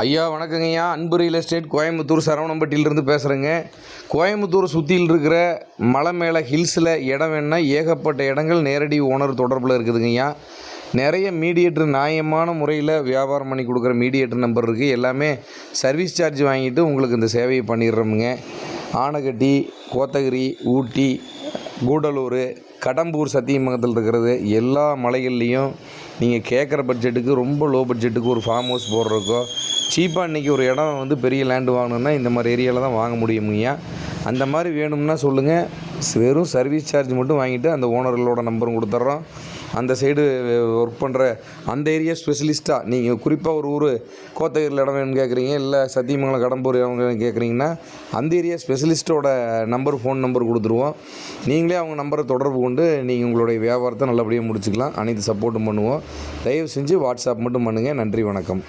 ஐயா வணக்கங்கய்யா. அன்பு real estate Coimbatore சரவணம்பட்டியிலிருந்து பேசுகிறேங்க. கோயம்புத்தூர் சுற்றியில் இருக்கிற மலை மேலே ஹில்ஸில் இடம் வேணுன்னா ஏகப்பட்ட இடங்கள் நேரடி ஓனர் தொடர்பில் இருக்குதுங்கய்யா. நிறைய மீடியேட்டர் நியாயமான முறையில் வியாபாரம் பண்ணி கொடுக்குற மீடியேட்டர் நம்பர் இருக்குது. எல்லாமே சர்வீஸ் சார்ஜ் வாங்கிட்டு உங்களுக்கு இந்த சேவையை பண்ணிடுறோமுங்க. ஆனைக்கட்டி, கோத்தகிரி, ஊட்டி, கூடலூர், கடம்பூர், சத்தியமங்கலத்தில் இருக்கிறது எல்லா மலைகள்லேயும் நீங்கள் கேட்குற பட்ஜெட்டுக்கு ரொம்ப லோ பட்ஜெட்டுக்கு ஒரு ஃபார்ம் ஹவுஸ் போடுறதுக்கோ சீப்பாக இன்றைக்கி ஒரு இடம் பெரிய லேண்டு வாங்கணுன்னா இந்த மாதிரி ஏரியாவில் தான் வாங்க முடியுமுங்கய்யா. அந்த மாதிரி வேணும்னா சொல்லுங்கள். வெறும் சர்வீஸ் சார்ஜ் மட்டும் வாங்கிட்டு அந்த ஓனர்களோட நம்பரும் கொடுத்துட்றோம். அந்த சைடு ஒர்க் பண்ணுற அந்த ஏரியா ஸ்பெஷலிஸ்ட்டாக நீங்கள் குறிப்பாக ஒரு ஊர் கோத்தகிரியில் இடம் வேணும்னு கேட்குறீங்க, இல்லை சத்தியமங்கலம், கடம்பூர் அவங்க கேட்குறீங்கன்னா அந்த ஏரியா ஸ்பெஷலிஸ்ட்டோட ஃபோன் நம்பர் கொடுத்துருவோம். நீங்களே அவங்க நம்பரை தொடர்பு கொண்டு நீங்கள் உங்களுடைய வியாபாரத்தை நல்லபடியாக முடிச்சுக்கலாம். அனைத்து சப்போர்ட்டும் பண்ணுவோம். தயவு செஞ்சு வாட்ஸ்அப் மட்டும் பண்ணுங்கள். நன்றி, வணக்கம்.